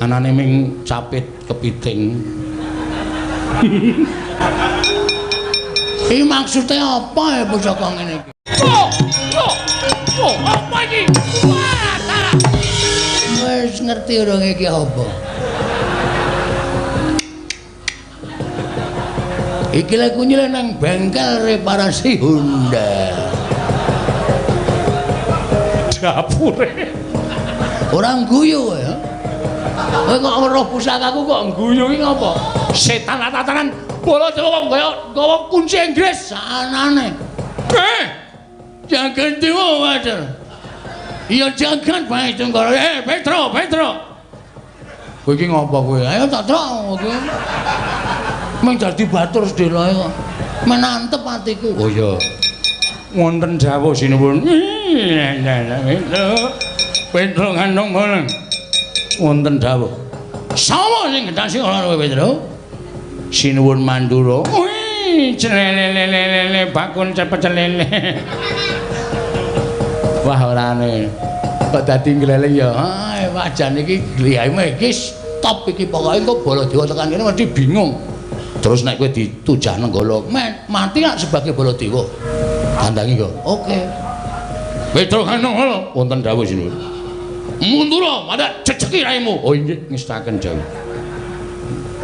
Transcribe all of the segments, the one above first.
Panganane ming capit kepiting. Iki maksudnya apa ya pusaka ngene iki? Apa iki? Wis ngerti urung iki apa? Iki lagu nyile nang bengkel reparasi Honda. Dapure. Orang guyu ya. Kowe kok weruh pusakaku kok guyu iki ngapa? Setan tatanan bola Jawa nggawa kunci Inggris sanane. Jangan diwo wae. Iya jangan bae Tunggara. Petro. Kowe iki ngapa kowe? Ayo tak trok kowe. Meng dadi batur sedela kok. Menantep atiku. Oh iya. Wonten dawuh sinuwun. Petro ngandung boleng. Wonten dawuh. Sapa sing gedhasi ora kowe Petro? Sinuwun Mandura. Wih, celele bakun cepet celele. Wah orane. Kok dadi gleleng ya. Wajan iki gliyame iki stop iki pokoke kok Baladewa tekan kene mesti bingung. Terus nek kowe ditujah nenggala, mati gak sebagai Baladewa. Tandangi kok. Oke. Petro kanong wonten dawuh sinuwun. Mundura, pada ceceki raimu. Oh nggih, ngestaken jauh.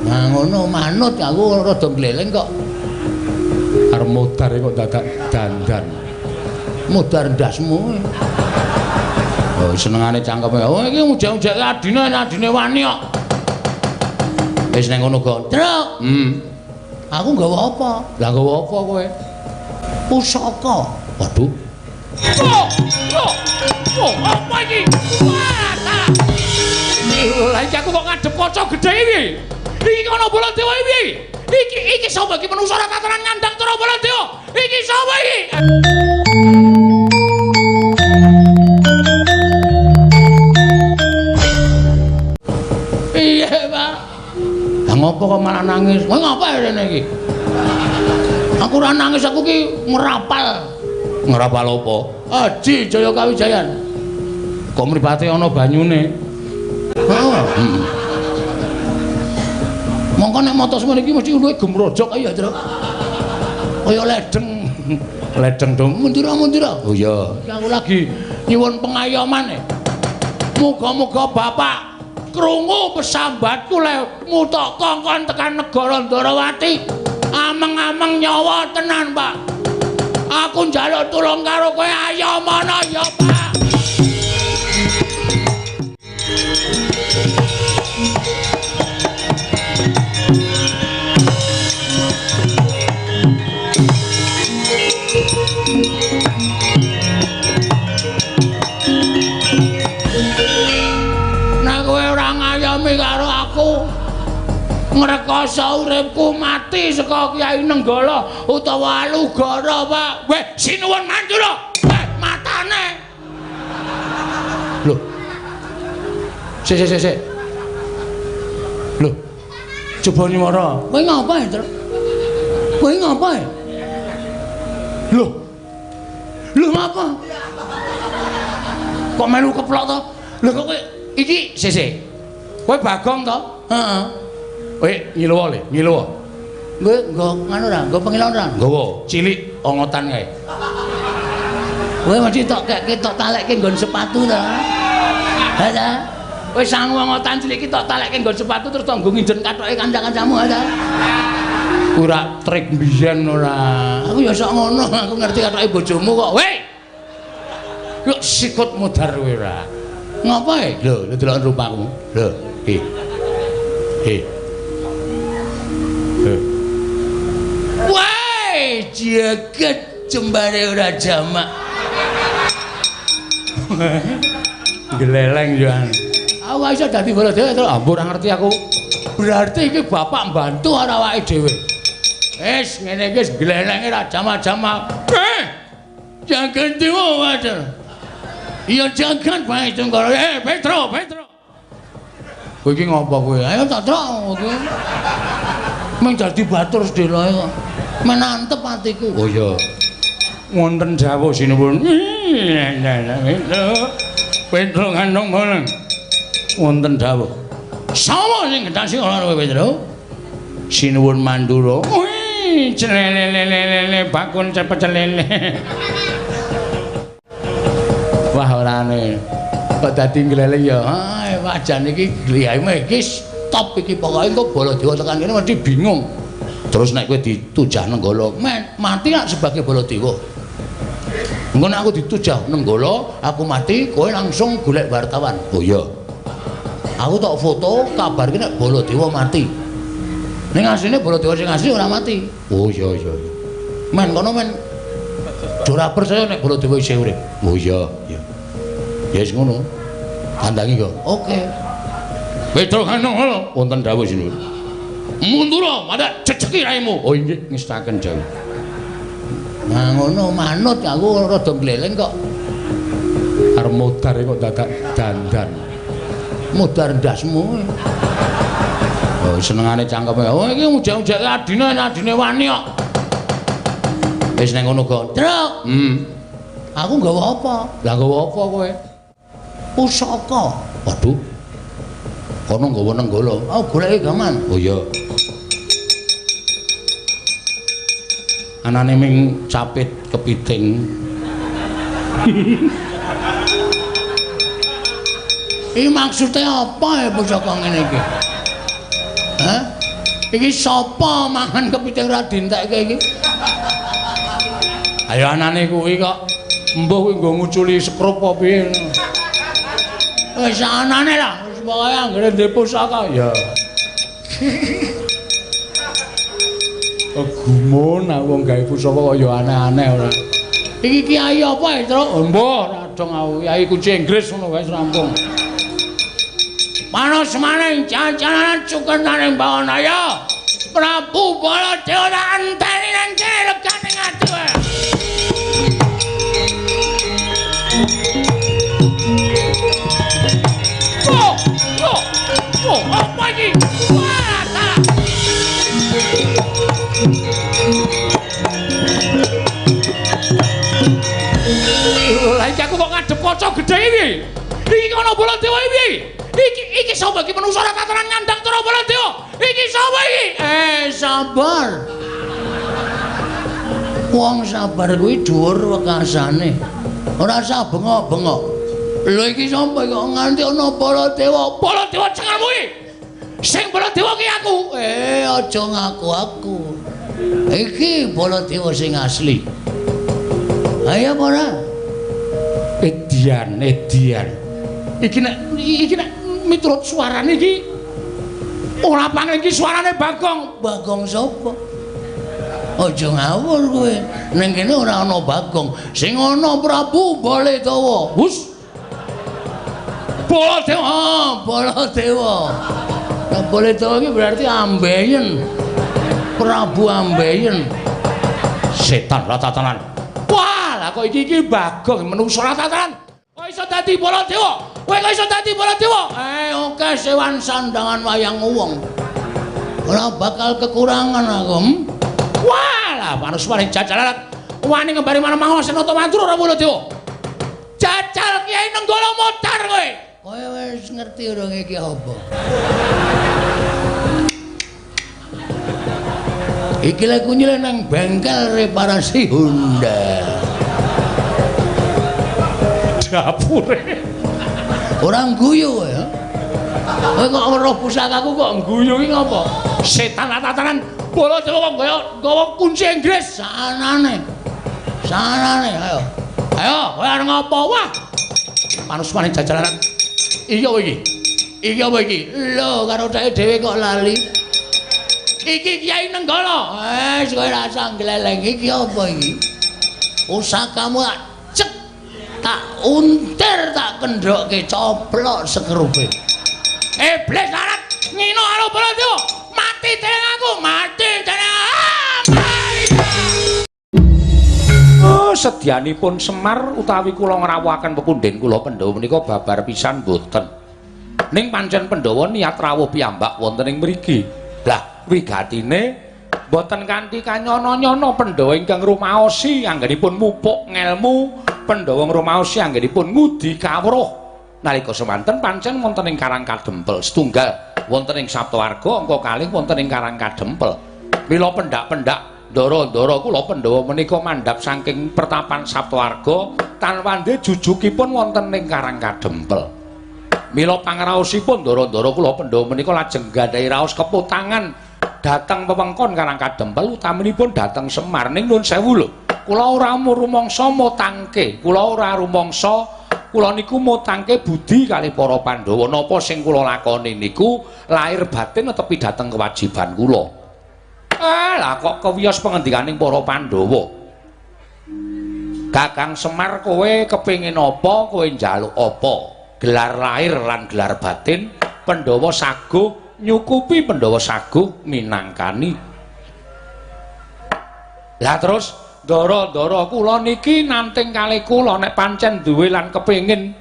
Nah ngono manut aku rada gleleng kok. Arep modar kok dadak dandan. Modar ndasmu. Oh senengane cangkeme. Oh iki ujak-ujake adine wani kok. Wis nang ngono kok. Truk. Aku nggawa apa? Lah nggawa apa kowe? Pusaka. Waduh. Apa iki? Lah iki aku kok ngadep kaca gedhe iki. Iki kono Baladewa iki. Iki sapa iki menungso ora tatanan nyandang cara Baladewa. Iki sapa iki? Iya, Pak. Lah ngopo kok malah nangis? Kowe ngapa rene iki? Aku ora nangis, aku ki ngrapal. Ngrapal apa? Aji Jaya Kawijayan. Kok mripate ana banyune? Heeh. Mongko nek moto semene iki mesti luwih gemrojok ae ya, Tru. Kaya ledeng. Ledeng dong. Mundura. Oh iya. Aku lagi nyuwun pengayoman. Muga-muga Bapak krungu pesambatku le mutok kongkon tekan negara Ndarawati. Ameng-ameng nyawa tenan, Pak. Aku njaluk tulung karo kowe ayo mana ya, Pak. Nek kowe ora ngayomi karo aku, ngrekoso uripku mati saka Kyai Nenggala utawa Alugara, Pak. Weh, sinuwun Mandura. Matane. Lho. Sik. Lho. Coba nyuwara. Kowe ngapa, Tru? Kowe ngapa? Lho. Lho ngapa? Kok melu keplok to? Lho kok kowe iki sik. Kowe Bagong to? Heeh. Kowe ngiluwa. Kowe nggo ngono ra, nggo pengilon ra? Nggawa, cilik ongotan kae. Kowe mesti tok talekke nggon sepatu to. Ha ta? Kowe sangu ongotan cilik iki tok talekke nggon sepatu terus tok nggo nginjen kathoke kanca-kancamu ha ta? Ora trik mbiyen ora. Aku ya sok ngono, aku ngerti kathoke bojomu kok. Weh. Yuk sikut mudar kowe ora. Ngapa e? Lho, delok rupamu. Lho, Wah, jagat jembare ora jamak. Geleleng yo an. Aku iso dadi Baladewa to, ampun ora ngerti aku. Berarti iki bapak mbantu karo awake dhewe. Wis ngene iki gelelenge ora jamak-jamak. Jangan diwo wae. Iya jangan bae Tunggara. Petro. Kowe iki ngapa kowe? Ayo tak trok kowe. Meng dadi batur sedela kok. Menantep atiku. Oh iya. Wonten dawuh sinuwun. Petro ngandung boleng. Wonten dawuh. Sapa sing gendang sing ora kowe Pedro? Sinuwun Mandura. Wih, celelelelele bakun cepet celele. Wah orane. Kok dadi gleleng ya. Ah, wajan iki gliyame iki stop iki pokoke engko Baladewa tekan kene mesti bingung. Terus nek kowe ditujah Nenggala, mati gak sebagai Baladewa. Engko nek aku ditujah Nenggala, aku mati, kowe langsung golek wartawan. Oh iya. Aku tak foto kabar ki nek Baladewa mati. Ning asline Baladewa sing asli ora mati. Oh iya iya. Men kono men. Ora percaya nek Baladewa isih urip. Oh iya iya. Ya wis ngono. Kandangi kok. Oke. Pedro Kanong wonten dawuh sinuwun. Mundura, madak ceceki raimu. Oh nggih ngestaken dawuh. Nah ngono manut aku rada gleleng kok. Arep modar kok dadak dandan. Modar ndasmu. Oh senengane cangkeme. Oh iki ujak-ujak adine wani kok. Wis nek ngono kok. Truk. Aku nggawa apa? Lah nggawa apa kowe? Pusaka. Waduh. Kono nggawa Nenggala. Aku goleki gaman. Oh iya. Anane ming capit kepiting. Iki maksudnya apa ya pusaka ngene iki? Hah? Iki sapa mangan kepiting ra dientekke iki? Ayo anane kuwi kok mbuh kuwi nggo nguculi sekrup apa piye. Wis anane lah, wis pokoke anggere ndek pusaka ya. Gumun aku wong gawe pusaka kok ya aneh-aneh ora. Iki kiai apa ya, Truk? Mbah, radong aku kiai kunci Inggris ngono wis rampung. Manos maning jajanan cuketaning Bawanaya. Prabu Baladewa tak anteni nang kene legane ngadu. Oh, apa iki? Wah, salah. Lah iki aku kok ngadep kaca gedhe iki. Iki ana Baladewa iki. Iki sapa iki menungso ora tatanan ngandhang cara Baladewa. Iki sapa iki? Sabar. Wong sabar kuwi dhuwur wekasane. Ora usah bengok-bengok. Lho iki sapa kok nganti ana Baladewa? Baladewa cengalmu iki. Sing Baladewa ki aku. Aja ngaku aku. Iki Baladewa sing asli. Ayo apa ora? Edian. Iki nek miturut suarane iki ora pangen iki suarane Bagong. Bagong sapa? Aja ngawur kowe. Ning kene ora ana Bagong, sing ana Prabu Baladewa. Hus. Baladewa. Nah, Baladewa iki berarti ambeien. Prabu ambeien. Setan lah tatanan. Wah, lah kok iki Bagong menungso lah tatanan. Kok iso dadi Baladewa? Kowe kok iso dadi Baladewa? Oke sewan sandangan wayang wong. Ora bakal kekurangan aku. Wah, lah panus paling jajalan. Wani ngembari mana-mana Senata Mantura ora Baladewa. Jajal Kiai Nenggala modar kowe. Kowe wis ngerti urung iki apa? Iki lek nyileh nang bengkel reparasi Honda. Dapure. Orang guyu ya. Kowe kok weruh pusakaku kok guyu iki ngapa? Setan tatanan Baladewa kok gawa kunci Inggris sanane. Ayo. Kowe arep ngapa? Wah. Manus maning jajalan. Iya apa iki? Lho karo dhek dhewe kok lali. Iki Kiai Nenggala. Wis kowe ra usah gleleng iki apa iki? Pusakamu cek tak untir tak kendhokke coplok sekrupe. Iblis larat ngino karo Baladewa. Mati dening aku, mati dening sedyanipun Semar utawi kula ngrawuhaken pepundhen kula Pandhawa menika babar pisan boten. Ning pancen Pandhawa niat rawuh piyambak wonten ing mriki. Lah wigatine boten kanthi kanyana-nyana Pandhawa ingkang rumaosi anggenipun mupuk ngelmu, Pandhawa ngrumaosi anggenipun ngudi kawruh. Nalika semanten pancen wonten ing Karang Kadempel setunggal wonten ing Saptawarga, angka kalih wonten ing Karang Kadempel. Mila pendak-pendak ndara-ndara kula Pandhawa menika mandhap saking pertapan Saptawarga tanpa ndhe jujukipun wonten ing Karang Kadempel. Mila pangraosipun ndara-ndara kula Pandhawa menika lajeng gadhahi raos keputangan dhateng wewengkon Karang Kadempel utaminipun dhateng Semar. Ning nuwun sewu lho, kula ora rumangsa mutangke, kula ora rumangsa kula niku mutangke budi kalih para Pandhawa. Napa sing kula lakoni niku lahir batin netepi dhateng kewajiban kula. Lah kok kewiyos pengendikaning para Pandhawa. Kakang Semar kowe kepengin apa, kowe njaluk apa? Gelar lahir lan gelar batin Pandhawa saguh nyukupi, Pandhawa saguh minangkani. Lah terus ndara-ndara kula niki nanting kalih kula nek pancen duwe lan kepengin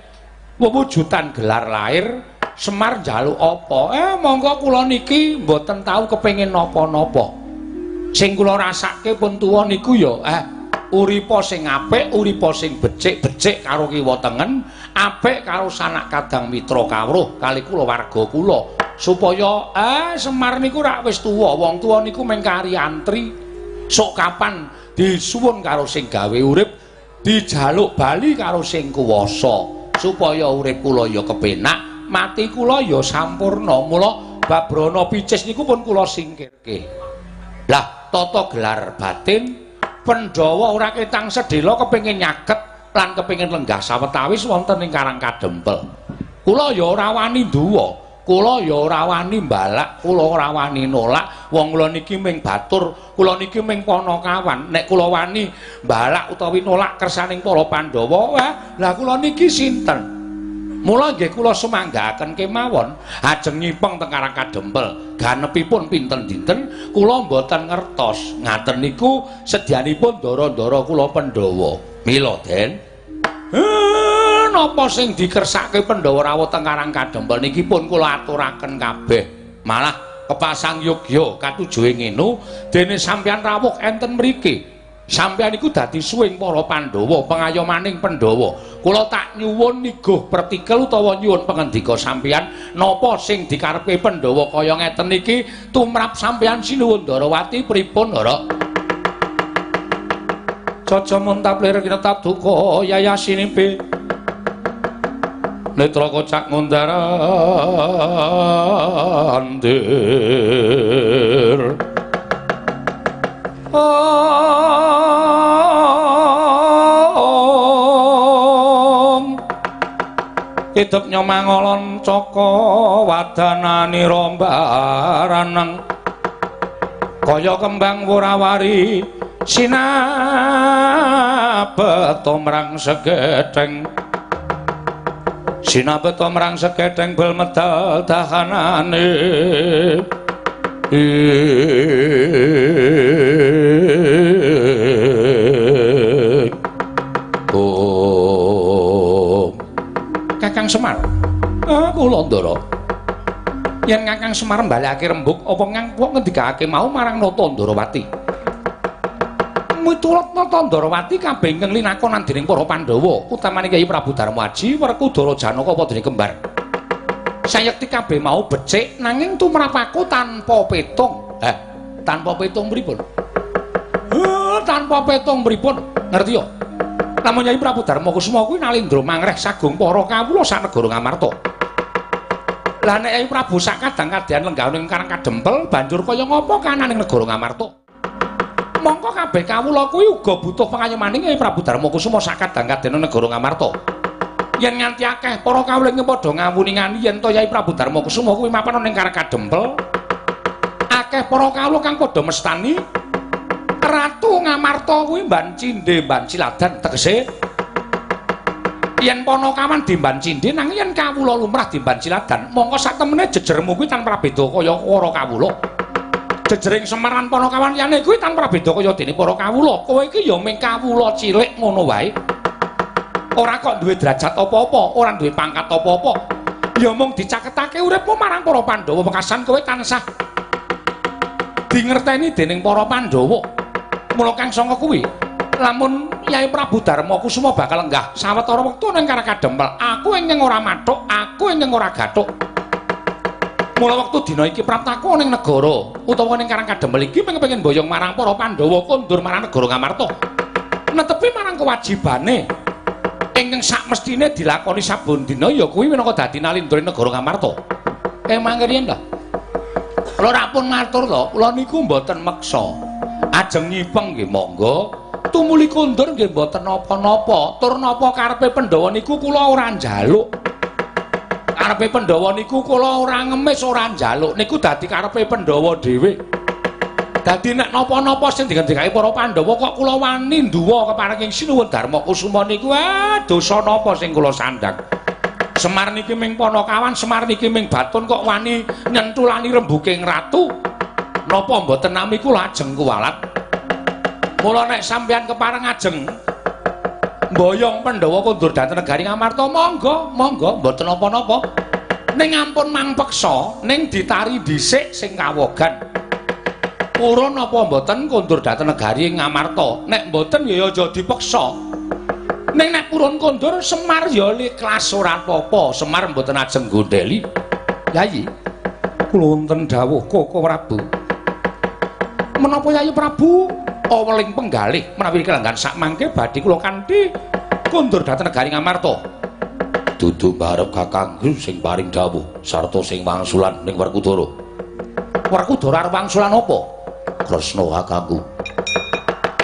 wewujudan gelar lahir Semar njaluk apa? Monggo kula niki mboten tahu kepengin napa-napa. Sing kula rasake pun tuwa niku ya uripa sing apik, uripa sing becik-becik karo kiwa tengen, apik karo sanak kadang mitra kawruh kali kula warga kula. Supaya Semar niku rak wis tuwa, wong tuwa niku mung kari antri. Sok kapan disuwun karo sing gawe urip, dijaluk bali karo sing kuwasa. Supaya urip kula ya kepenak, mati kula ya sampurna. Mula babrana picis niku pun kula singkirke. Lah tata gelar batin Pandhawa ora ketang sedhela kepengin nyaket lan kepengin lenggah sawetawis wonten ing Karang Kadempel. Kula ya ora wani nduwa, kula ya ora wani mbalak, kula ora wani nolak. Wong kula niki ming batur, kula niki ming Panakawan. Nek kula wani mbalak utawi nolak kersaning para Pandhawa, lah kula niki sinten? Mula nggih kula sumanggahaken kemawon ajeng nyipeng teng Karang Kadempel. Ganepipun pinten dinten kula mboten ngertos. Ngaten niku sedyanipun ndara-ndara kula Pandhawa. Mila Den, napa sing dikersake Pandhawa rawuh teng Karang Kadempel niki pun kula aturaken kabeh. Malah kepasang yogya katujuhe ngenu dene sampeyan rawuh enten mriki. Sampeyan iku dadi suwing para Pandhawa, pengayomaning Pandhawa. Kula tak nyuwun niguh pertikel utawa nyuwun pangendika sampeyan napa sing dikarepe Pandhawa kaya ngeten iki tumrap sampeyan Sinuwun Ndarawati pripun, Ndara? Caca muntap lir kinetap duka yayasinipé. Netra kocak ngundarandir. Hidup nyomangolon coko wadanani rombaraneng kaya kembang wurawari sinabet omrang segedeng bel medal dahanane Kakang Semar, kula Ndara. Yen Kakang Semar mbalekake rembug apa ngendikake mau marang Nata Ndarawati. Miturut Nata Ndarawati kabeh ingkang linakonan dening para Pandhawa, utamane Kyai Prabu Darmaji, Werkudara Janaka apa dening kembar. Sayekti kabeh mau becik nanging tumrap aku tanpa petung. Tanpa petung pripun? Tanpa petung pripun? Ngerti ya? Lamun Nyai Prabu Darmakusuma kuwi nalindra mangreh sagung para kawula sak negara Ngamarta. Lah nek Nyai Prabu sak kadang-kadang lenggah ning Karang Kadempel banjur kaya ngapa kanan ning negara Ngamarta? Mongko kabeh kawula kuwi uga butuh pangayomaning Nyai Prabu Darmakusuma sak kadang-kadang ning negara Ngamarta. Yen nganti akeh para kawula ing padha ngawuni-ngani yen to Nyai Prabu Darmakusuma kuwi mapan ning Karang Kadempel, akeh para kawula kang padha mestani Ratu Ngamarta kuwi mban cindhe mban ciladan tegese yen Panakawan dimban cindhe nanging yen kawula lumrah dimban ciladan mongko sak temene jejermu kuwi tanpa beda kaya para kawula. Jejering Semar lan Panakawan liyane kuwi tanpa beda kaya dene para kawula. Kowe iki ya mung kawula cilik ngono wae. Ora kok duwe derajat apa-apa, ora duwe pangkat apa-apa. Ya mung dicaketake uripmu marang para Pandhawa wekasan kowe tansah dingerteni dening para Pandhawa. Mula kang sanga kuwi lamun Kyai Prabu Darmakusuma bakal lenggah sawetara wektu ning Karang Kadempel, aku ingkang ora mathuk, aku ingkang ora gathuk. Mula wektu dina iki Praptaku ning negara utawa ning Karang Kadempel iki pengen boyong marang para Pandhawa kondur marang negara Ngamarta. Netepi marang kewajibane ingkang sak mestine dilakoni saben dina ya kuwi minangka dadi nalindra negara Ngamarta. Mangke riyen lho. Kula rapun matur to, kula niku mboten meksa. Ajeng nyipeng nggih monggo. Tumuli kondur nggih mboten napa-napa. Tur napa karepe Pandhawa niku kula ora njaluk. Karepe Pandhawa niku kula ora ngemis ora njaluk. Niku dadi karepe Pandhawa dhewe. Dadi nek napa-napa sing digendhekake para Pandhawa kok kula wani nduwa keparenging Sinuwun Darmakusuma niku dosa napa sing kula sandhang. Semar niki ming Panakawan, Semar niki ming Batun kok wani nyentulani rembuking ratu. Napa mboten nami kula ajeng kuwalat? Mula nek sampeyan kepareng ajeng mboyong Pandhawa kondur dhateng negari Ngamarta, monggo, monggo mboten napa-napa. Ning ampun mangpeksa, ning ditari dhisik sing kawogan. Purun apa mboten kondur dhateng negari Ngamarta? Nek mboten ya aja dipeksa. Ning nek purun kondur Semar ya ikhlas ora apa-apa, Semar mboten ajeng gondheli. Yayi, kula wonten dawuh Koko Prabu. Menapa Yayi Prabu aweling penggalih menawi kelanggan sak mangke badhe kula kanthi kondur dhateng negari Ngamarta. Dudu barep kakangku sing paring dawuh sarta sing wangsulan ning Werkudara. Werkudara arep wangsulan apa? Kresna kakangku.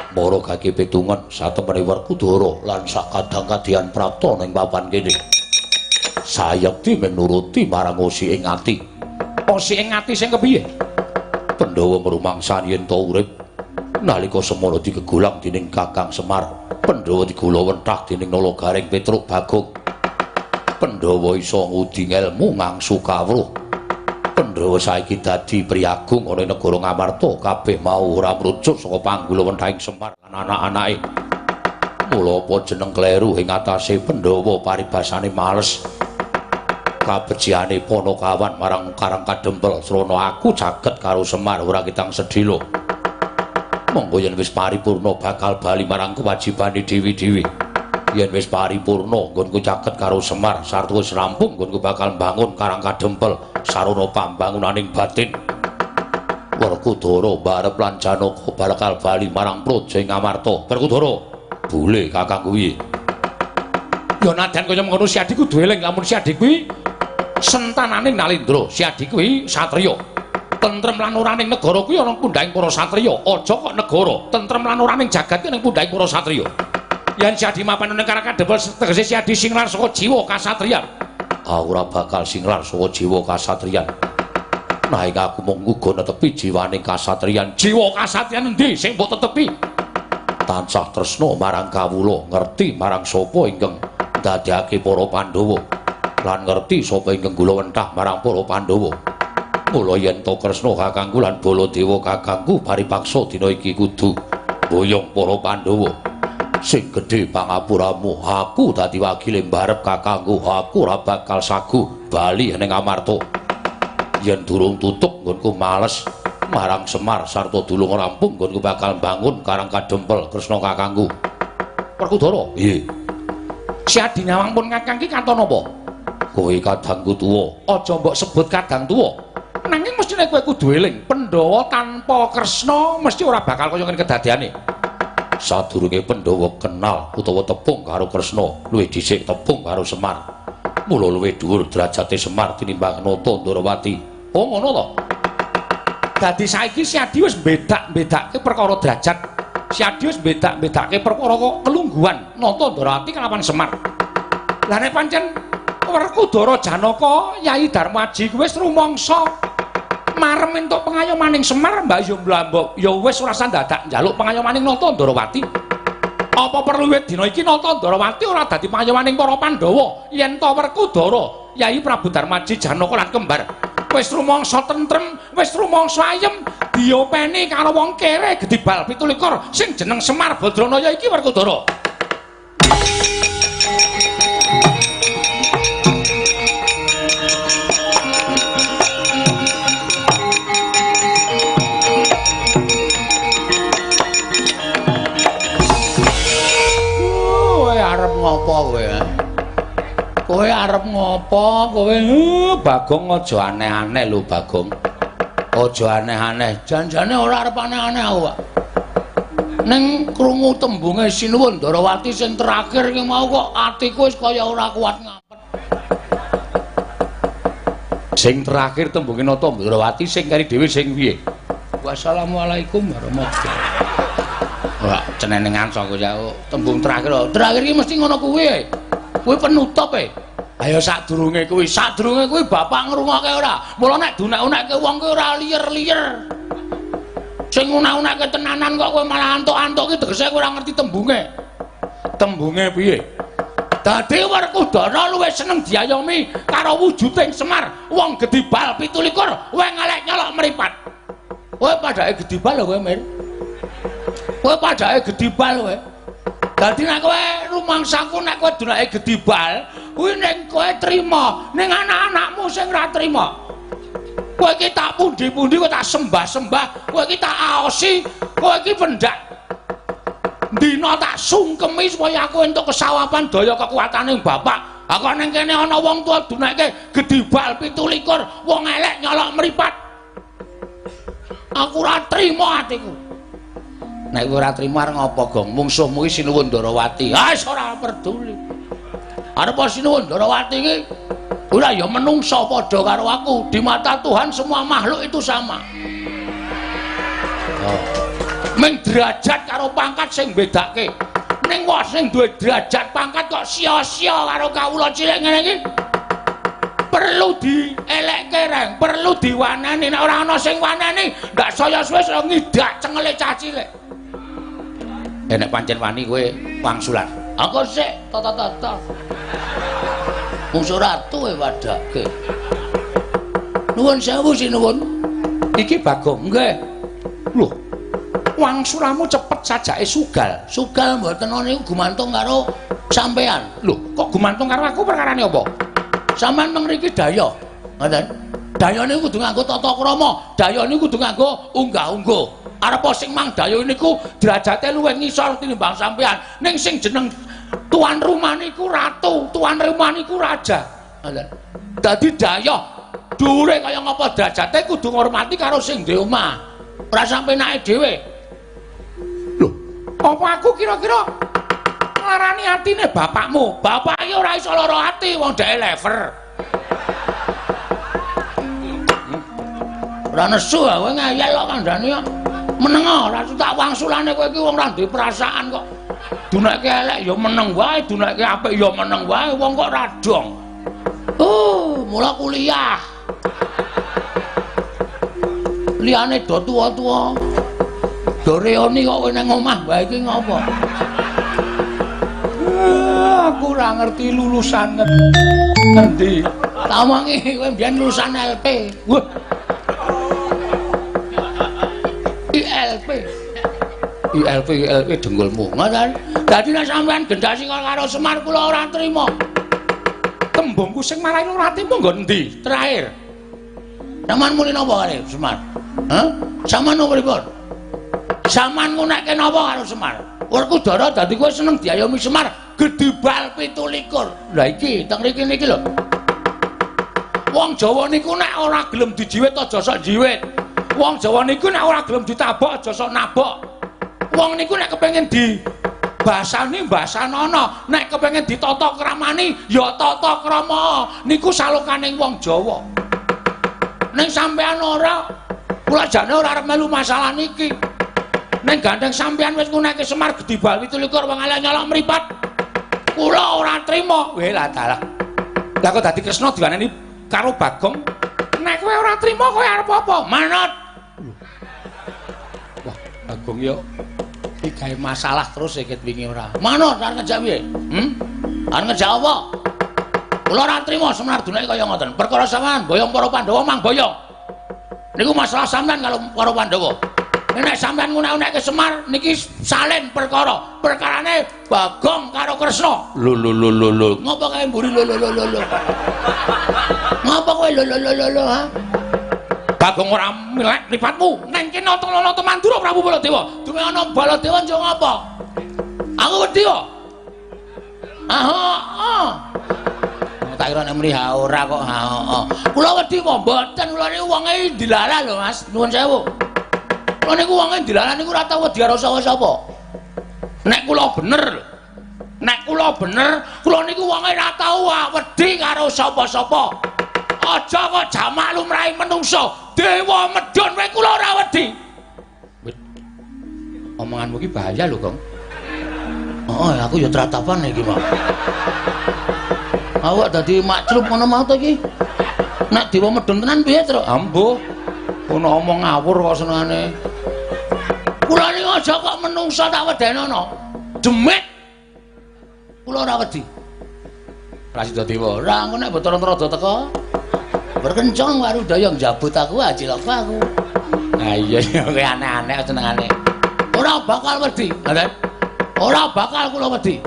Para kaki pitungan satemene Werkudara lan sakadang-kadian prapta ning papan kene. Sayekti menuruti marang osi ing ati. Osi ing ati sing kepiye? Pandhawa mrumangsan yen ta urip nalika semana digegulang dening Kakang Semar, Pandhawa digula wentah dening Nalagaring Petruk Bagong. Pandhawa isa ngudi ngelmu ngangsu kawruh. Pandhawa saiki dadi priagung ana negara Ngamarta, kabeh mau ora mrucut saka panggula wentahing Semar lan anak-anake. Mula apa jeneng kleru ing atase Pandhawa paribasane males. Kabeciane Panakawan marang Karang Kadempel srana aku caket karo Semar ora kitang sedhela. Monggo yen wis paripurna bakal bali marang kewajibane dewi-dewi. Yen wis paripurna nggonku caket karo Semar sarta wis rampung nggonku bakal mbangun Karang Kadempel sarana pambangunaning batin. Werkudara barep lan Janaka bakal bali marang Praja Ngamarta. Werkudara, bule kakangku piye? Ya nadan kaya ngono si Adi kudu eling lamun si Adi kuwi sentananing Nalindra, si Adi kuwi satriya. Tentrem lan uraning negara kuwi ana pundhahing para satriya. Aja kok negara, tentrem lan uraning jagat kuwi ning pundhahing para satriya. Yen si Adi mapan ning Karang Kadempel tegese si Adi singlar saka jiwa kasatriyan. Ora bakal singlar saka jiwa kasatriyan. Nanging aku mung uga netepi jiwane kasatriyan. Jiwa kasatriyan endi sing mbok tetepi? Tansah tresna marang kawula, ngerti marang sapa ingkang ndadekake para Pandhawa. Lan ngerti sapa ingkang gula wentah marang para Pandhawa. Mula yen to Kresna kakangku lan Baladewa kakangku paripaksa dina iki kudu boyong para Pandhawa. Sing gedhe pangapuramu, aku dadi wakile mbarep kakangku, aku ora bakal sagu bali ning Ngamarta. Yen durung tutup nggonku males marang Semar sarta dulung rampung nggonku bakal mbangun Karang Kadempel Kresna kakangku. Werkudara, piye? Si Adi nyawang pun kakang ki katon apa? Kowe kadangku tuwa, aja mbok sebut kadang tuwa. Nanging mestine kowe kudu eling, Pandhawa tanpa Kresna mesti ora bakal kaya ngene kedadeane. Sadurunge Pandhawa kenal utawa tepung karo Kresna, luwih dhisik tepung karo Semar. Mula luwih dhuwur derajate Semar tinimbang Nata Ndarawati. Oh ngono to. Dadi saiki si Adi wis bedak-bedake perkara derajat. Si Adi wis bedak-bedake perkara kelungguhan Nata Ndarawati kelawan Semar. Lah nek pancen Werkudara Janaka Yai Darmaji kuwi wis rumangsa marem entuk pengayomaning Semar, Mbak yo mlambok ya wis ora usah dadak njaluk pengayomaning Nata Ndarawati. Apa perlu wit dina iki Nata Ndarawati ora dadi pengayomaning para Pandhawa yen ta Werkudara Yai Prabu Darmaji Janaka lan kembar wis rumangsa tentrem, wis rumangsa ayem diopeni karo wong kere gedibal 17 sing jeneng Semar Badranaya iki Werkudara. Kowe arep ngopo kowe? Kowe arep ngopo? Apa kowe Bagong aja aneh-aneh lho Bagong. Aja aneh-aneh. Janjane ora arep aneh-aneh aku, Pak. Ning krungu tembunge Sinuwun Darawati sing terakhir ki mau kok atiku wis kaya ora kuat ngapet. Sing terakhir tembunge Nata Darawati sing kari dhewe sing piye? Wassalamualaikum warahmatullahi wabarakatuh. Wah, cenenengan saka ya tembung terakhir. Terakhir ki mesti ngono kuwi. Kuwi penutup e. Ayo sadurunge kuwi bapak ngrungokke ora. Mula nek dunek-unekke wong kuwi ora liyer-liyer. Sing unek-unekke tenanan kok kowe malah antuk-antuk ki tegese kowe ora ngerti tembunge. Tembunge piye? Dadi Werkudara luwih seneng diayomi karo wujuding Semar, wong gedibal 17, kowe ngelek nyolok mripat. Kowe padake gedibal lho kowe, Mir. Kowe padake gedibal kowe. Dadi nek kowe rumangsaku nek kowe dunake gedibal, kuwi ning kowe trima, ning anak-anakmu sing ora trima. Kowe iki tak pundi-pundi kowe tak sembah-sembah, kowe iki tak aosi, kowe iki pendak. Dina tak sungkemi supaya aku entuk kesawapan daya kekuataning bapak. Kok ning kene ana wong tuwa dunake gedibal 17, wong elek nyolok mripat. Aku ora trima atiku. Nek kowe ora trima arep ngopo, Gong? Mungsuhmu iki Sinuwun Darawati. Ah, wis ora peduli. Arep Sinuwun Darawati iki ora ya menungsa padha karo aku. Di mata Tuhan semua makhluk itu sama. Oh. Ming derajat karo pangkat sing bedake. Ning wong sing duwe derajat pangkat kok sia-sia karo kawula cilik ngene iki. Perlu dielekke reng, perlu diwaneni. Nek ora ana sing waneni, ndak saya suwe ngidak cengele cah cilik. Nek pancen wani kowe wangsulan. Aku sik tata-tata. Wong suratu wadake. Nuwun sewu Sinuwun. Iki Bagong nggih. Lho. Wangsulamu cepet sajake sugal. Sugal mboten niku gumantung karo sampean. Lho, kok gumantung karo aku perkarane apa? Sampeyan teng mriki daya. Ngoten. Daya niku kudu nganggo tata krama, daya niku kudu nganggo unggah-ungguh. Arep sing mang daya niku derajate luwih ngisor tinimbang sampean. Ning sing jeneng tuan rumah niku ratu, tuan rumah niku raja. Ngoten. Dadi daya dhuwure kaya ngapa derajate kudu ngormati karo sing duwe omah. Ora sampe nake dhewe. Lho, apa aku kira-kira nglarani atine bapakmu? Bapak iki ora iso lara ati wong dhek lever. Ora nesu kowe ngeyel kok kandhane kok. Meneng ora tak wangsulane kowe iki wong ora duwe perasaan kok. Dunekke elek ya meneng wae, dunekke apik ya meneng wae, wong kok radong. Mula kuliah. Liyane do tuwa-tuwa. Do reoni kok kowe nang omah wae iki ngopo? Aku ora ngerti lulusan ngendi. Tak omongi kowe mbiyen lulusan LP. Wah. ILP dengkulmu. Ngoten. Dadi nek sampean gendasi karo Semar kula ora trima. Tembungku sing marai ora trima nggon endi? Terakhir. Sampeyan muni napa karo Semar? Hah? Sampeyan napa pripun? Sampeyan ngunekke napa karo Semar? Werkudara dadi kowe seneng diayomi Semar gedibal 17. Lah iki teng mriki niki lho. Wong Jawa niku nek ora gelem dijiwit aja sok jiwit. Wong Jawa niku nek ora gelem ditabok aja sok nabok. Wong niku nek kepengin dibasani basanono, nek kepengin ditata kramani ya tata krama. Niku salokaning wong Jawa. Ning sampean ora, kula jane ora arep melu masalah niki. Ning gandeng sampean wis ngunekke Semar gedibal 17 wong elek nyolok mripat. Kula ora trima. Weh lah dalah. Lah kok dadi Kresna diwaneni karo Bagong? Nek kowe ora trima kowe arep apa? Manut. Wah, Bagong yo iki gawe masalah terus iki wingi ora. Manut arep ngejak piye? Arep ngejak apa? Kula ora trima Semar dunake kaya ngoten. Perkara sampean boyong para Pandhawa mang boyong. Niku masalah sampean karo para Pandhawa. Nek sampean ngunek-unekke Semar niki salin perkara. Perkarane Bagong karo Kresna. Lho. Ngopo kae mburi lho. Ngopo kowe lho ha? Bagong ora milek mripatmu. Neng kene ana Mandura Prabu Baladewa. Duwe ana Baladewa njo ngopo? Aku wedi kok. tak kira nek mrih ora kok. Kula wedi apa mboten, kula niku wonge dilalah lho Mas. Nuwun sewu. Kula niku wonge dilalah niku ora tau wedi karo sapa-sapa. Nek kula bener lho. Nek kula bener, kula niku wonge ora tau wedi karo sapa-sapa. Aja kok jamak lumrahe menungso, dewa medhun wae kula ora wedi. Omonganmu iki bahaya lho, Gong. Oh, aku ya tratapan iki, Mak. Awak dadi makcrup ngono mau to iki. Nek dewa medhun tenan piye, Tru? Ambuh. Ono omong ngawur kok senengane. Kula niku aja kok menungso tak wedenono. Demek. Kula ora wedi. Prasida Dewa, ora engko nek Bathara Narada teko. Berkencang karo daya njabut aku cilaka aku. Ah iya kowe aneh-aneh senengane. Ora bakal wedi, Raden. Ora bakal kula wedi.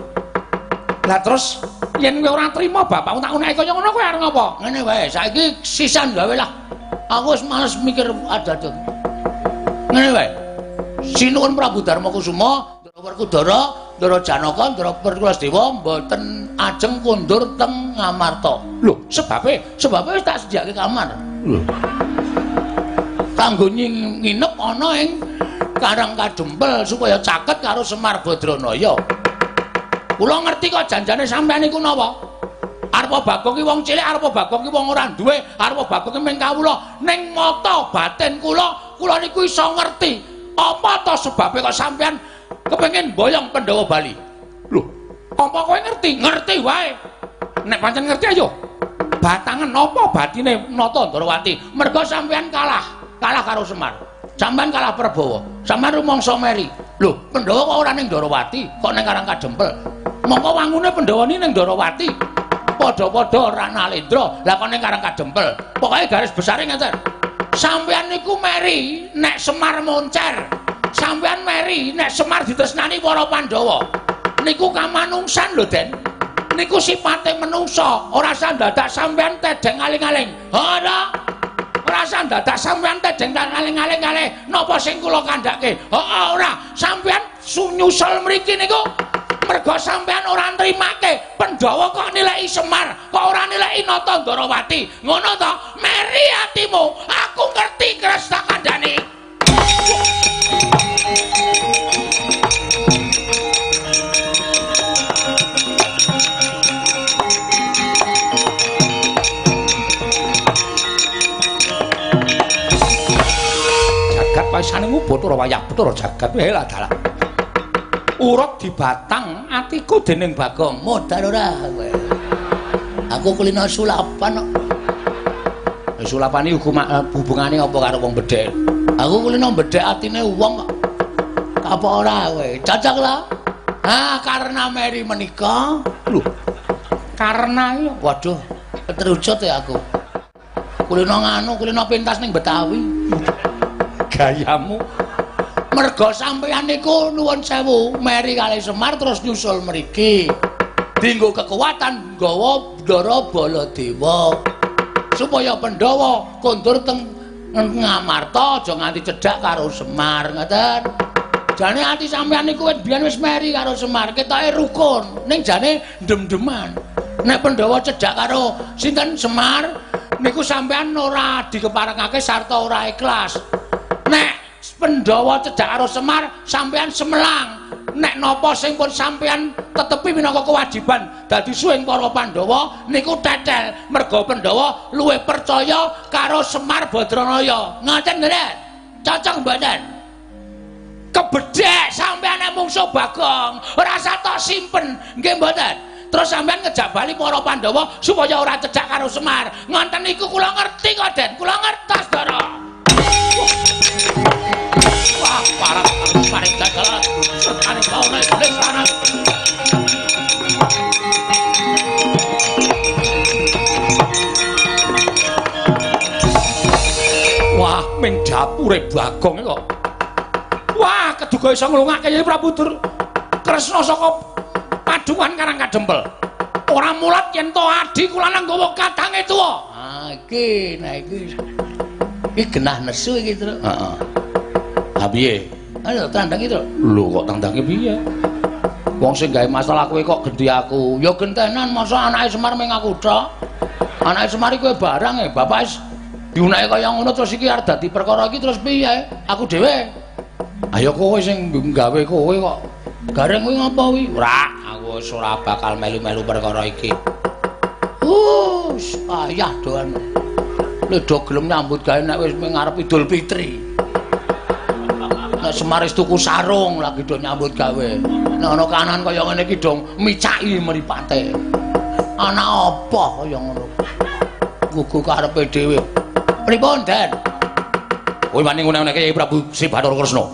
Lah terus yen kowe ora trima bapakmu tak unek kaya ngono kowe arep ngopo? Ngene wae, saiki sisan gawe lah. Aku wis males mikir ada-ada. Ngene wae. Sinuwun Prabu Darmakusuma, Ndara Werkudara, Ndara Janaka, Ndara Werkuladewa mboten ajeng kondur teng Ngamarta. Lho, sebabe wis tak sediake kamar. Lho. Kanggo nginep ana ing Karang Kadempel supaya caket karo Semar Badranaya. Kula ngerti kok janjane sampean niku napa? Arepa Bagong ki wong cilik, arepa Bagong ki wong ora duwe, arepa Bagong ki mung kawula. Ning mata batin kula niku iso ngerti. Apa to sebabe kok sampean kepengin boyong Pandhawa Bali? Lho, apa kowe ngerti? Ngerti wae. Nek pancen ngerti ayo. Batangan apa batine Nata Ndrawati? Merga sampean kalah karo Semar. Sampeyan kalah Prabowo. Sampeyan rumangsa meri. Lho, Pandhawa kok ora ning Ndrawati, kok ning Karang Kadempel. Mongko wangune Pandhawa ning Ndrawati. Padha-padha Rana Lendra, lah kok ning Karang Kadempel. Pokoke garis besare ngeten. Sampeyan niku meri nek Semar moncer. Sampeyan meri nek Semar ditresnani para Pandhawa. Niku kamanungsan lho, Den. Niku sipate menungsa, ora usah dadak sampeyan tedeng aling-aling. Ora. Ora usah dadak sampeyan tedeng aling-aling kalih napa sing kula kandhake. Heeh, ora. Sampeyan nyusul mriki niku merga sampeyan ora nrimake Pandhawa kok nilai Semar, kok ora nilai Nata Ndrawati. Ngono to? Meri atimu. Aku ngerti kres tak kandhani. Paisane Bathara wayah Bathara jagat wae lah dalan. Urut dibatang atiku dening Bagong. Modal ora kowe. Aku kulino sulapan kok. Sulapan iki hubungane apa karo wong bedhek? Aku kulino bedhek atine wong kok. Apa ora kowe? Cocok lah. Karena meri menika. Lho. Karena iki waduh, keterucut ya aku. Kulino kulino pentas ning Betawi. Gayamu merga sampeyan niku nuwun sewu meri kalih Semar terus nyusul mriki dienggo kekuatan nggawa Ndara Baladewa supaya Pandhawa kondur teng Ngamarta aja nganti cedhak karo Semar ngoten. Jane ati sampeyan niku biyen wis meri karo Semar ketoke rukun ning jane ndem-ndeman. Nek Pandhawa cedhak karo sinten Semar niku sampeyan ora dikeparengake sarta ora ikhlas. Nek Pandhawa cedhak karo Semar sampeyan semelang. Nek napa sing pun sampeyan tetepi minangka kewajiban dadi suwing para Pandhawa niku tetel merga Pandhawa luwih percaya karo Semar Badranaya. Ngoten mboten? Cocok mboten? Kebedhek sampeyan nek mungsuh Bagong ora usah tok simpen nggih mboten? Terus sampeyan ngejak bali para Pandhawa supaya ora cedhak karo Semar. Ngoten niku kula ngerti kok, Den. Kula ngertos, Ndara. Wah, parah paring dagelan sekane kaune lesanan. Wah, ming dapure Bagong kok. Wah, keduga iso nglungake Kyai Prabu Kresna saka Paduan Karang Kadempel. Ora mulat yen to adi kula nang nggawa kadange tuwa. Iki, nah iki. Iki genah nesu iki, Tru. Heeh. Ha piye? Ayo tandangi, Tru. Lho kok tandangi piye? Wong sing gawe masalah kowe kok gendhi aku. Ya gentenan masa anake Semar ming aku tok. Anake Semar kowe barang bapak diunake kaya ngono terus iki arep dadi perkara iki terus piye? Aku dhewe. Ayo kowe sing nggawe kowe kok. Gareng kuwi ngapa kuwi? Ora, aku wis ora bakal melu-melu perkara iki. Ayah doan. Lek do gelem nyambut gawe nek wis ngarep Idul Fitri. Nek Semar wis tuku sarung lagi do nyambut gawe. Nek ana kanan kaya ngene iki dong micaki mripate. Anak apa kaya ngono? Gugu karepe dhewe. Pripun, Den? Kowe wani ngene-ngene Kyai Prabu Sri Bathara Kresna?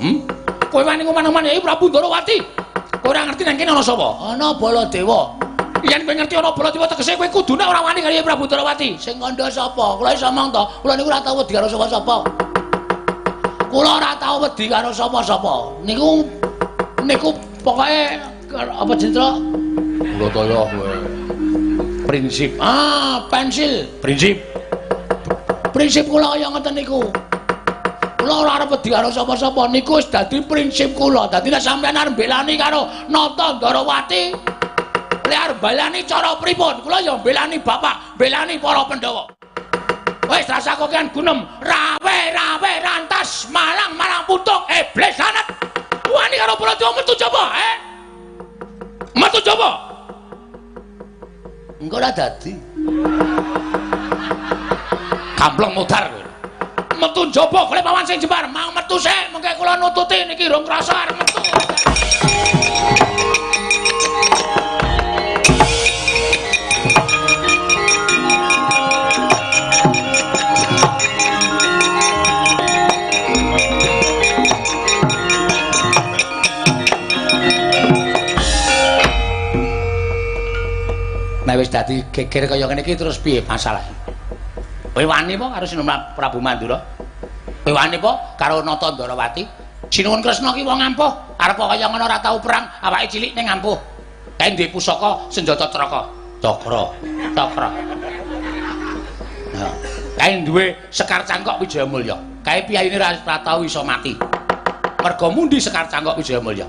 Kowe wani ngomong-ngomong Kyai Prabu Ndarawati? Kowe ora ngerti nang kene ana sapa? Ana Baladewa. Yen kowe ngerti ana Baladewa tegese kowe kudune ora wani karo Kyai Prabu Ndarawati. Sing kandha sapa? Kula iso omong to. Kula niku ora tau wedi karo sapa-sapa. Kula ora tau wedi karo sapa-sapa. Niku pokoke apa jentra? Kula kaya kowe. Prinsip. Pensil. Prinsip kula kaya ngoten niku. Kula ora arep wedi karo sapa-sapa. Niku wis dadi prinsip kula. Dadi nek sampeyan arep belani karo Nata Ndarawati, lek arep belani cara pripun? Kula ya belani bapak, belani para Pandhawa. Wis rasa kokean gunem, rawe rantas malang putuk iblis sanat. Wani karo Baladewa metu coba, metu coba. Engko ora dadi. Kampleng mudhar kowe. Metu njaba klep awan sing jembar, mau metu sik mengke kula nututi niki rong krasa arep metu. Nek wis dadi geger kaya ngene iki terus piye masalahe? Kowe wani apa karo Sinuwun Prabu Mandura? Kowe wani apa karo Nata Ndarawati? Sinuwun Kresna ki wong ampuh, arep kaya ngono ora tau perang, awake cilik ning ampuh. Kae duwe pusaka senjata cakra. Nah, kae duwe Sekar Cangkok Wijayamulya. Kae piyaine ora tau iso mati. Merga mundi Sekar Cangkok Wijayamulya?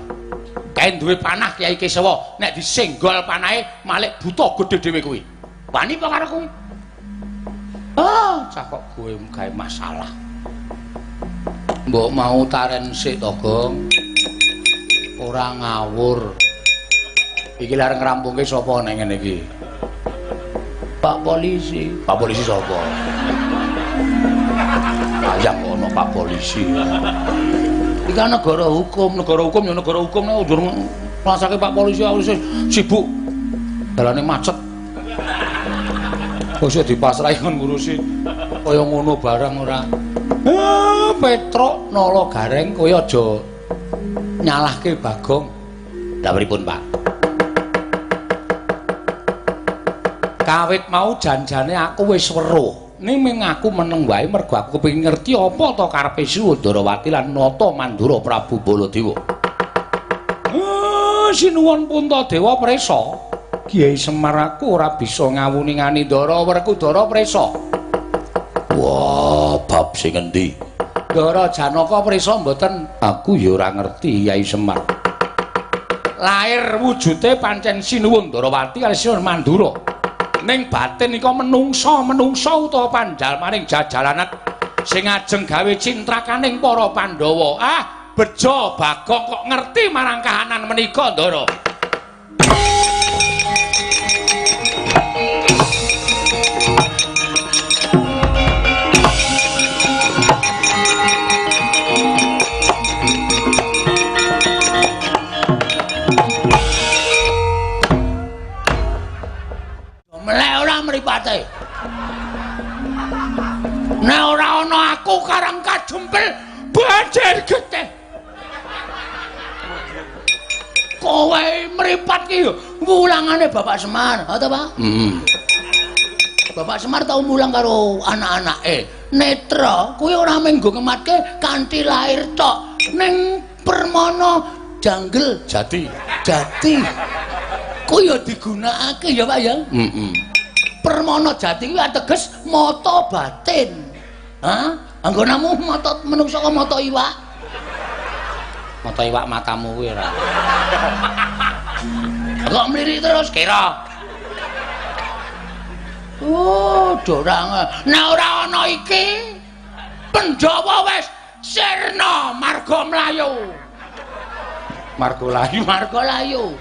Kae duwe panah Kyai Kesawa, nek disenggol panahe malik buta gedhe dhewe kuwi. Wani apa karo kuwi? Cakok kowe gawe masalah. Mbok mau taren sik to, Gong. Ora ngawur. Iki lare ngrampungke sapa ning ngene iki? Pak Polisi. Pak Polisi sapa? Ayang ono Pak Polisi. Iki kan negara hukum ya negara hukum nek ndur ngrasake Pak Polisi wis sibuk. Dalane macet. Wis dipasrahi kon ngurusi kaya ngono barang ora. Petruk nala gareng kowe aja nyalahke Bagong. Lah pripun, Pak? Kawit mau janjane aku wis weruh. Ning aku meneng wae mergo aku kepengin ngerti apa to karepe Sinuwun Ndarawati lan Nata Mandura Prabu Baladewa. Sinuwun Puntadewa presa. Kyai Semar aku ora bisa ngawuni-ngani Ndara Werkudara presa. Wah, bab sing endi? Ndara Janaka presa mboten. Aku ya ora ngerti, Kyai Semar. Lair wujude pancen Sinuwun Ndarawati kali Sinuwun Mandura. Ning batin nika menungsa utawa pandhalmaning jajalanat sing ajeng gawe cintrakaning para Pandhawa. Bejo Bagong kok ngerti marang kahanan menika, Ndara. Melek ora mripate. Nek ora ana aku karang kajempel banjir getih. Kowe mripat ki yo mulangane Bapak Semar, ha ta, Pak? Bapak Semar tau mulang karo anak-anake. Netra kuwi ora mung nggo ngematke kanthi lair tok, ning permana janggel jati. Kuwi ya digunakake ya, Pak ya? Permana jati kuwi ateges mata batin. Anggonamu mata menungsa kok mata iwak? Mata iwak matamu kuwi ora. Kok mlirik terus kira? Oh, dorang. Nek ora ana iki, Pandhawa wis sirna marga mlayu. Marga layu.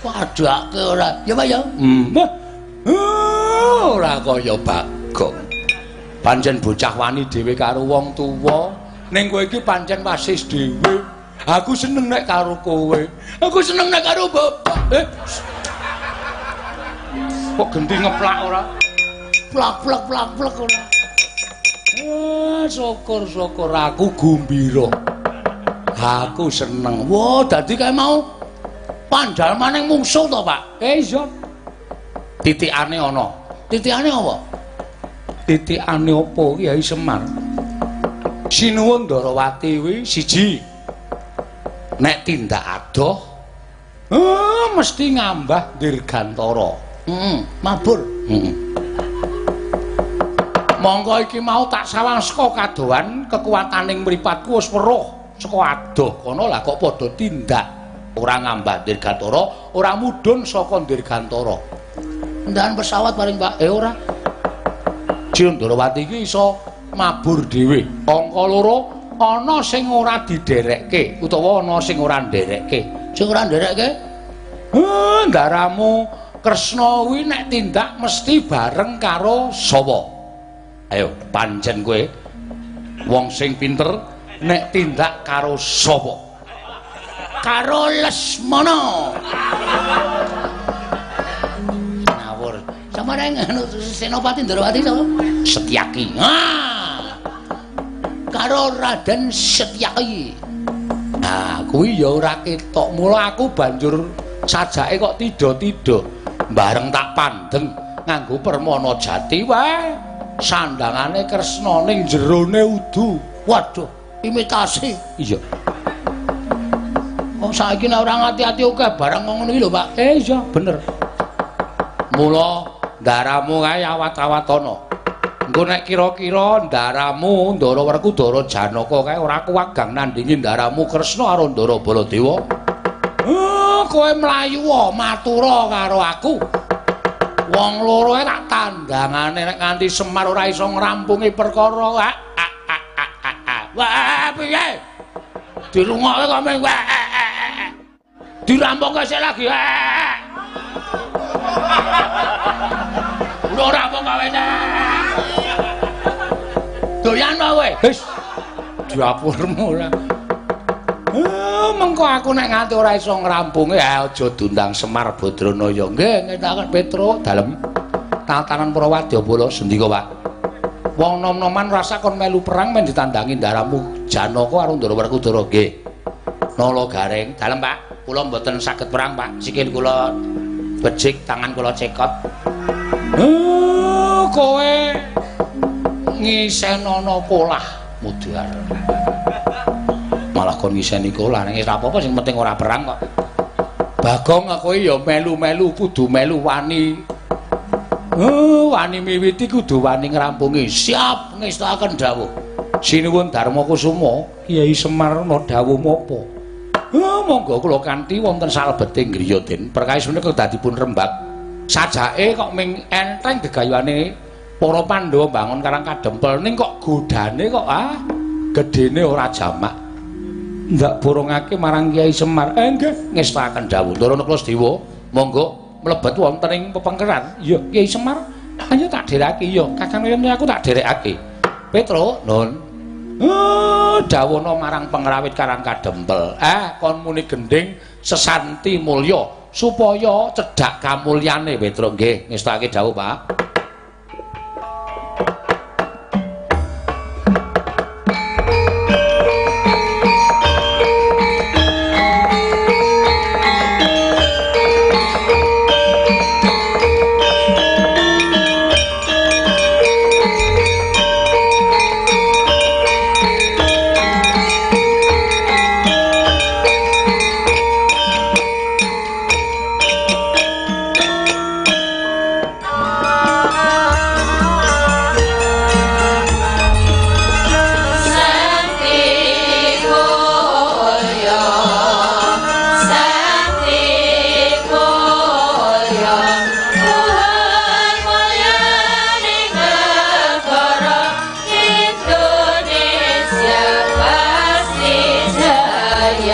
Padhake ora. Ya, Pak ya. Ora kaya Bagong. Pancen bocah wani dhewe karo wong tuwa, ning kowe iki pancen wasis dhewe. Aku seneng nek karo kowe. Aku seneng nek karo bapak. Kok genti ngeplak ora? Plak ora. Syukur aku gumbira. Aku seneng. Wah, dadi kae mau pandhal maning mungsuh to, Pak? Iya. Titikane ana. Titikane apa? Titikane apa Kyai Semar? Sinuwun Ndarawati kuwi siji. Nek tindak adoh mesti ngambah dirgantara. Mabur. Monggo iki mau tak sawang saka kadohan kekuwataning mripatku wis weruh saka adoh kono lah kok padha tindak ora ngambah dirgantara, ora mudhun saka dirgantara. Ndahan pesawat paling Pak, ora. Ndarawati iki iso mabur dhewe. Angka loro ana sing ora diderekke utawa ana sing ora nderekke. Sing ora nderekke? Ndaramu Kresna kuwi nek tindak mesti bareng karo sapa? Ayo, pancen kowe wong sing pinter nek tindak karo sapa? Karo Lesmana. Ngawur. Samareng anu Senopati Ndarawati sapa? Setyaki. Karo Raden Setyaki. Nah, kuwi ya ora ketok. Mula aku banjur sajake kok tida-tida bareng tak pandeng nganggo permana jati wae. Sandangane Kresna ning jerone udu. Waduh, imitasi. Iya. Wong saiki nek ora ngati-ati akeh barang ngono iki lho, Pak. Iya, bener. Mula ndaramu kae awat-awatono. Engko nek kira-kira ndaramu Ndara Werkudara Janaka kae ora kuwagang nandingi ndaramu Kresna karo Ndara Baladewa. Kowe mlayu matura karo aku. Wong loro tak tandangane nek nganti Semar ora iso ngrampungi perkara. Wah, piye? Dirungokke kok meng dirampunke sik lagi. Ora rampung kowe. Doyan kowe. Wis diapurmu ora. Mengko aku nek nganti ora iso ngrampunge aja diundang Semar Badranaya. Nggih, ngetaken Petro dalem. Tatanan para wadyabala sendika, Pak. Wong nom-noman rasa kon melu perang men ditandangi ndaramu Janaka karo Ndara Werkudara. Nggih. Nala garing dalem, Pak. Kula mboten saged perang, Pak. Sikil kula becik, tangan kula cekot. Kowe ngisenana polah mudhar. Malah kon ngiseni kolah ning ora apa-apa sing penting ora perang kok. Bagong kowe ya melu-melu kudu melu wani. Wani miwiti kudu wani ngrampungi. Siap ngestaken dawuh. Sinuwun Darmakusuma, Kyai Semar ana dawuh menapa? Monggo kula kanthi wonten salebeting griya Den. Perkawis menika dadipun rembag. Sajake kok ming enteng gegayuhane para Pandhawa bangun Karang Kadempel ning kok godane kok gedene ora jamak. Ndak borongake marang Kyai Semar. Nggih, ngestaken dawuh. Ndara Klasdewa, monggo mlebet wonten ing pepengkeran. Iya, Kyai Semar. Ayo tak dherekake ya. Kakang Yene aku tak dherekake. Petro, nun. Dawuhna marang pengrawit Karang Kadempel. Kon muni gending sesanti mulya supaya cedhak kamulyane Petro. Nggih, ngestake dawuh, Pak. Om